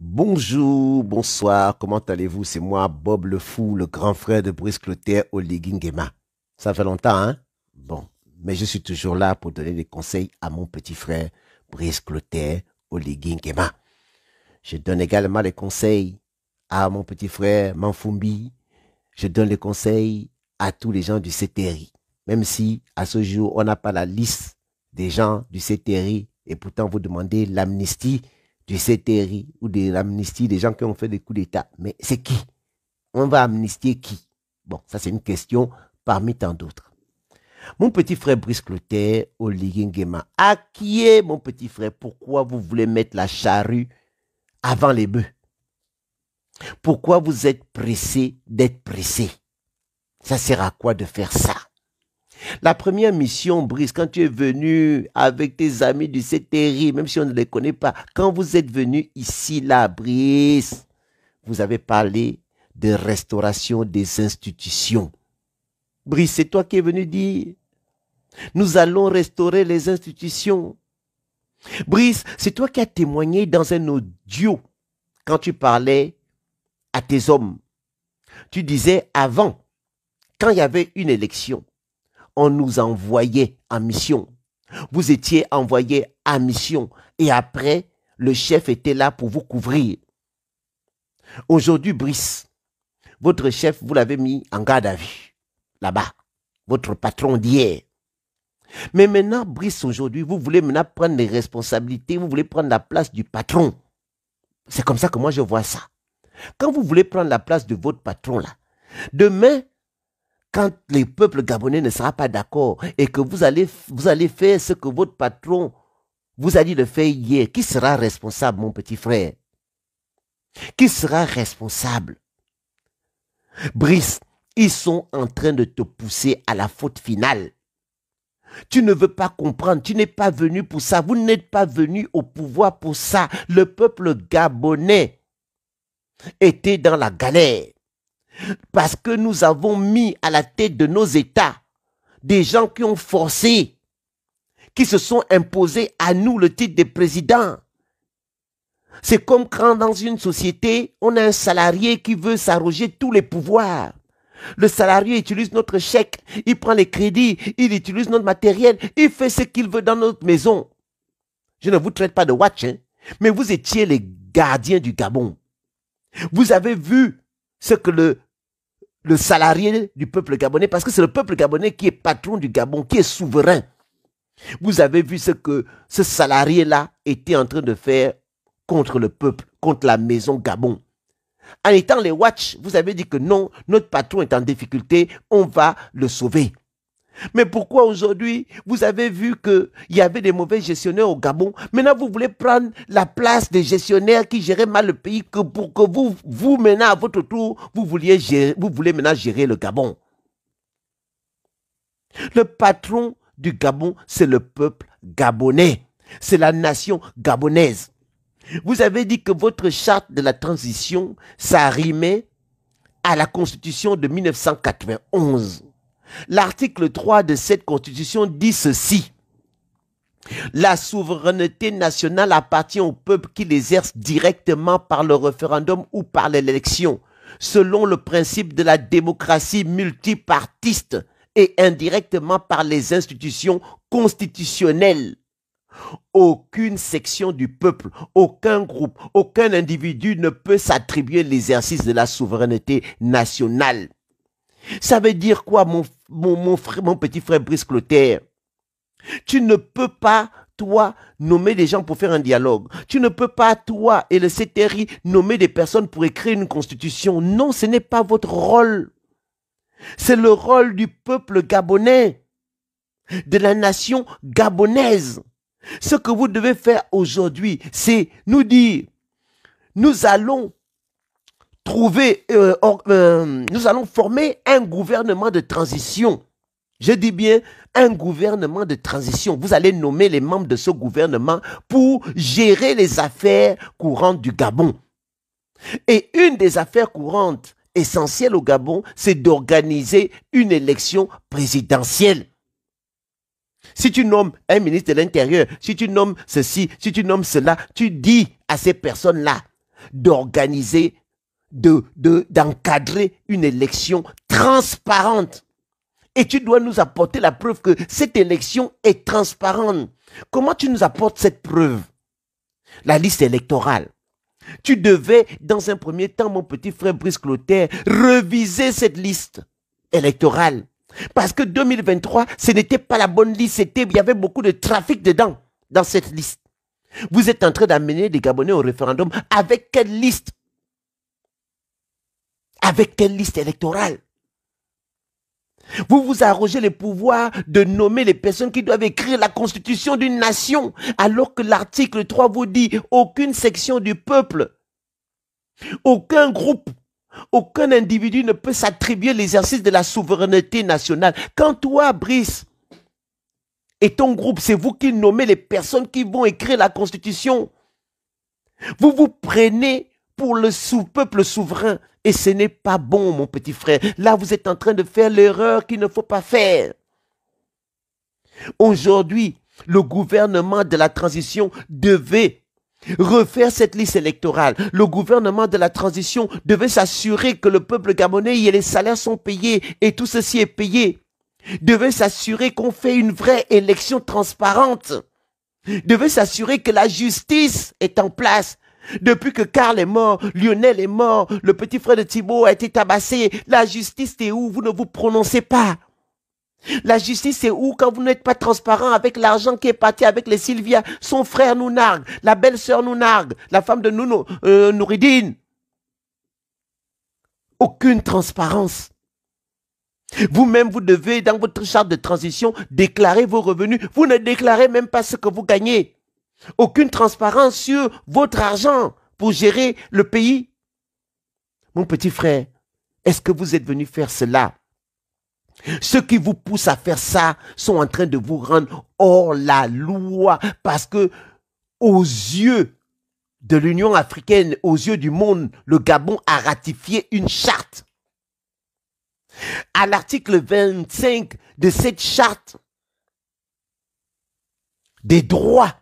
Bonjour, bonsoir, comment allez-vous? C'est moi, Bob le Fou, le grand frère de Brice Clotaire au Nguema. Ça fait longtemps, hein? Bon, mais je suis toujours là pour donner des conseils à mon petit frère Brice Clotaire au Nguema. Je donne également les conseils à mon petit frère Manfumbi. Je donne les conseils à tous les gens du CTRI. Même si, à ce jour, on n'a pas la liste des gens du CTRI et pourtant vous demandez l'amnistie du CTRI ou de l'amnistie des gens qui ont fait des coups d'État. Mais c'est qui? On va amnistier qui? Bon, ça c'est une question parmi tant d'autres. Mon petit frère Brice Clotaire au Nguema. À qui est mon petit frère? Pourquoi vous voulez mettre la charrue avant les bœufs? Pourquoi vous êtes pressé d'être pressé? Ça sert à quoi de faire ça? La première mission, Brice, quand tu es venu avec tes amis du CTRI, même si on ne les connaît pas, quand vous êtes venu ici, là, Brice, vous avez parlé de restauration des institutions. Brice, c'est toi qui es venu dire, nous allons restaurer les institutions. Brice, c'est toi qui as témoigné dans un audio quand tu parlais à tes hommes. Tu disais avant, quand il y avait une élection, on nous envoyait en mission. Vous étiez envoyé en mission et après, le chef était là pour vous couvrir. Aujourd'hui, Brice, votre chef, vous l'avez mis en garde à vue, là-bas, votre patron d'hier. Mais maintenant, Brice, aujourd'hui, vous voulez maintenant prendre les responsabilités, vous voulez prendre la place du patron. C'est comme ça que moi je vois ça. Quand vous voulez prendre la place de votre patron, là, demain, quand le peuple gabonais ne sera pas d'accord et que vous allez faire ce que votre patron vous a dit de faire hier, qui sera responsable, mon petit frère? Qui sera responsable? Brice, ils sont en train de te pousser à la faute finale. Tu ne veux pas comprendre, tu n'es pas venu pour ça, vous n'êtes pas venu au pouvoir pour ça. Le peuple gabonais était dans la galère. Parce que nous avons mis à la tête de nos États des gens qui ont forcé, qui se sont imposés à nous le titre de président. C'est comme quand dans une société, on a un salarié qui veut s'arroger tous les pouvoirs. Le salarié utilise notre chèque, il prend les crédits, il utilise notre matériel, il fait ce qu'il veut dans notre maison. Je ne vous traite pas de watch, hein, mais vous étiez les gardiens du Gabon. Vous avez vu ce que le salarié du peuple gabonais, parce que c'est le peuple gabonais qui est patron du Gabon, qui est souverain. Vous avez vu ce que ce salarié-là était en train de faire contre le peuple, contre la maison Gabon. En étant les watch, vous avez dit que non, notre patron est en difficulté, on va le sauver. Mais pourquoi aujourd'hui, vous avez vu qu'il y avait des mauvais gestionnaires au Gabon? Maintenant, vous voulez prendre la place des gestionnaires qui géraient mal le pays, que pour que vous maintenant, à votre tour, vous voulez maintenant gérer le Gabon. Le patron du Gabon, c'est le peuple gabonais. C'est la nation gabonaise. Vous avez dit que votre charte de la transition, ça rimait à la constitution de 1991. L'article 3 de cette constitution dit ceci. La souveraineté nationale appartient au peuple qui l'exerce directement par le référendum ou par l'élection, selon le principe de la démocratie multipartiste et indirectement par les institutions constitutionnelles. Aucune section du peuple, aucun groupe, aucun individu ne peut s'attribuer l'exercice de la souveraineté nationale. Ça veut dire quoi, mon petit frère Brice Clotaire? Tu ne peux pas, toi, nommer des gens pour faire un dialogue. Tu ne peux pas, toi et le CTRI, nommer des personnes pour écrire une constitution. Non, ce n'est pas votre rôle. C'est le rôle du peuple gabonais, de la nation gabonaise. Ce que vous devez faire aujourd'hui, c'est nous dire, nous allons nous allons former un gouvernement de transition. Je dis bien un gouvernement de transition. Vous allez nommer les membres de ce gouvernement pour gérer les affaires courantes du Gabon. Et une des affaires courantes essentielles au Gabon, c'est d'organiser une élection présidentielle. Si tu nommes un ministre de l'Intérieur, si tu nommes ceci, si tu nommes cela, tu dis à ces personnes-là, d'organiser, d'encadrer une élection transparente. Et tu dois nous apporter la preuve que cette élection est transparente. Comment tu nous apportes cette preuve? La liste électorale. Tu devais, dans un premier temps, mon petit frère Brice Clotaire, reviser cette liste électorale. Parce que 2023, ce n'était pas la bonne liste. Il y avait beaucoup de trafic dedans, dans cette liste. Vous êtes en train d'amener les Gabonais au référendum. Avec quelle liste? Avec quelle liste électorale? Vous vous arrogez le pouvoir de nommer les personnes qui doivent écrire la constitution d'une nation, alors que l'article 3 vous dit aucune section du peuple, aucun groupe, aucun individu ne peut s'attribuer l'exercice de la souveraineté nationale. Quand toi, Brice, et ton groupe, c'est vous qui nommez les personnes qui vont écrire la constitution, vous vous prenez pour le peuple souverain. Et ce n'est pas bon, mon petit frère. Là, vous êtes en train de faire l'erreur qu'il ne faut pas faire. Aujourd'hui, le gouvernement de la transition devait refaire cette liste électorale. Le gouvernement de la transition devait s'assurer que le peuple gabonais et les salaires sont payés et tout ceci est payé. Devait s'assurer qu'on fait une vraie élection transparente. Devait s'assurer que la justice est en place. Depuis que Karl est mort, Lionel est mort, le petit frère de Thibault a été tabassé. La justice est où? Vous ne vous prononcez pas. La justice est où quand vous n'êtes pas transparent avec l'argent qui est parti avec les Sylvia, son frère Nounarg, la belle-sœur Nounarg, la femme de Nouridine. Aucune transparence. Vous-même, vous devez, dans votre charte de transition, déclarer vos revenus. Vous ne déclarez même pas ce que vous gagnez. Aucune transparence sur votre argent pour gérer le pays. Mon petit frère, est-ce que vous êtes venu faire cela? Ceux qui vous poussent à faire ça sont en train de vous rendre hors la loi parce que aux yeux de l'Union africaine, aux yeux du monde, le Gabon a ratifié une charte. À l'article 25 de cette charte des droits,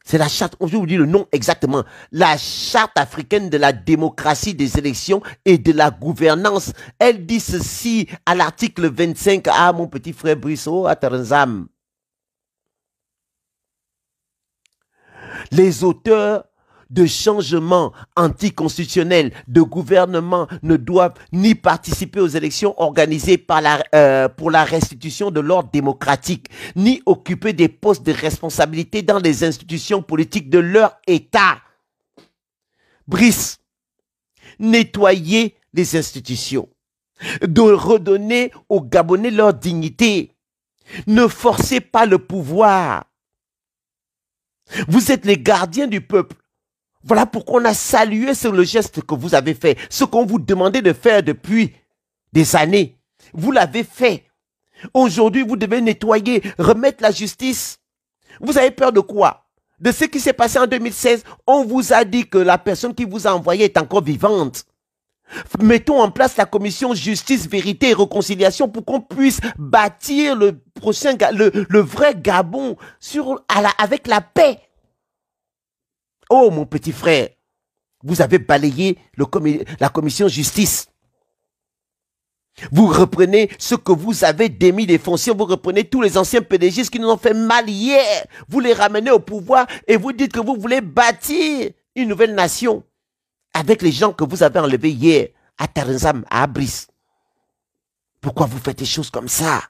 c'est la charte, je vous dis le nom exactement, la charte africaine de la démocratie des élections et de la gouvernance. Elle dit ceci à l'article 25. Ah, mon petit frère Brissot, à Taranzam. Les auteurs de changements anticonstitutionnels de gouvernement ne doivent ni participer aux élections organisées par pour la restitution de l'ordre démocratique, ni occuper des postes de responsabilité dans les institutions politiques de leur État. Brice, nettoyer les institutions, de redonner aux Gabonais leur dignité. Ne forcez pas le pouvoir. Vous êtes les gardiens du peuple. Voilà pourquoi on a salué sur le geste que vous avez fait. Ce qu'on vous demandait de faire depuis des années. Vous l'avez fait. Aujourd'hui, vous devez nettoyer, remettre la justice. Vous avez peur de quoi? De ce qui s'est passé en 2016. On vous a dit que la personne qui vous a envoyé est encore vivante. Mettons en place la commission justice, vérité et réconciliation pour qu'on puisse bâtir le prochain, le vrai Gabon avec la paix. Oh, mon petit frère, vous avez balayé la commission justice. Vous reprenez ce que vous avez démis des fonciers, vous reprenez tous les anciens PDG qui nous ont fait mal hier. Vous les ramenez au pouvoir et vous dites que vous voulez bâtir une nouvelle nation avec les gens que vous avez enlevés hier à Taranzam, à Abris. Pourquoi vous faites des choses comme ça?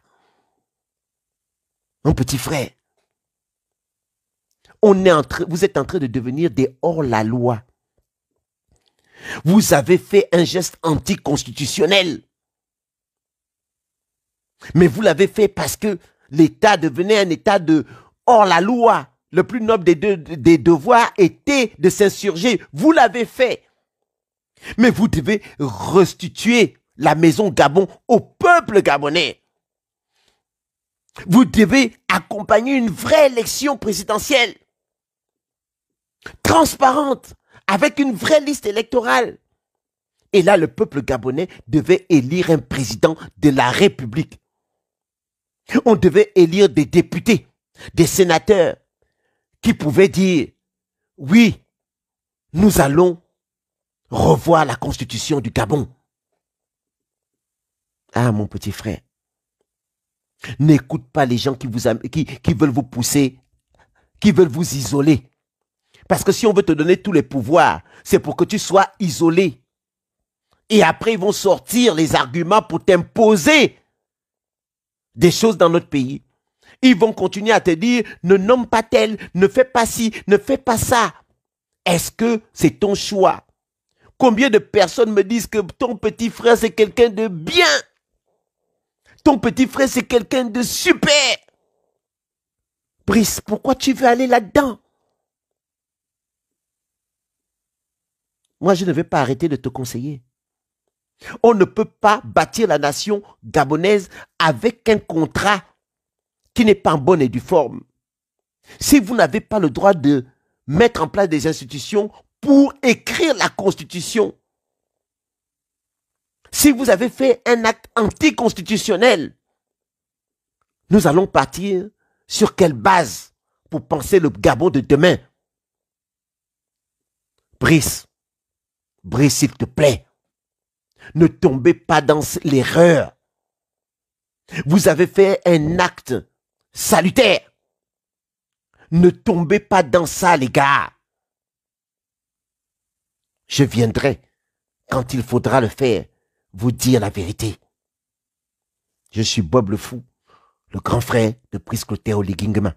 Mon petit frère. Vous êtes en train de devenir des hors-la-loi. Vous avez fait un geste anticonstitutionnel. Mais vous l'avez fait parce que l'État devenait un État de hors-la-loi. Le plus noble des devoirs était de s'insurger. Vous l'avez fait. Mais vous devez restituer la maison Gabon au peuple gabonais. Vous devez accompagner une vraie élection présidentielle. Transparente, avec une vraie liste électorale. Et là, le peuple gabonais devait élire un président de la République. On devait élire des députés, des sénateurs, qui pouvaient dire, oui, nous allons revoir la constitution du Gabon. Ah, mon petit frère, n'écoute pas les gens qui veulent vous pousser, qui veulent vous isoler. Parce que si on veut te donner tous les pouvoirs, c'est pour que tu sois isolé. Et après, ils vont sortir les arguments pour t'imposer des choses dans notre pays. Ils vont continuer à te dire, ne nomme pas tel, ne fais pas ci, ne fais pas ça. Est-ce que c'est ton choix? Combien de personnes me disent que ton petit frère, c'est quelqu'un de bien? Ton petit frère, c'est quelqu'un de super. Brice, pourquoi tu veux aller là-dedans? Moi, je ne vais pas arrêter de te conseiller. On ne peut pas bâtir la nation gabonaise avec un contrat qui n'est pas en bonne et due forme. Si vous n'avez pas le droit de mettre en place des institutions pour écrire la Constitution, si vous avez fait un acte anticonstitutionnel, nous allons partir sur quelle base pour penser le Gabon de demain? Brice, s'il te plaît, ne tombez pas dans l'erreur. Vous avez fait un acte salutaire. Ne tombez pas dans ça, les gars. Je viendrai, quand il faudra le faire, vous dire la vérité. Je suis Bob le Fou, le grand frère de Brice Clotaire Oligui Nguema.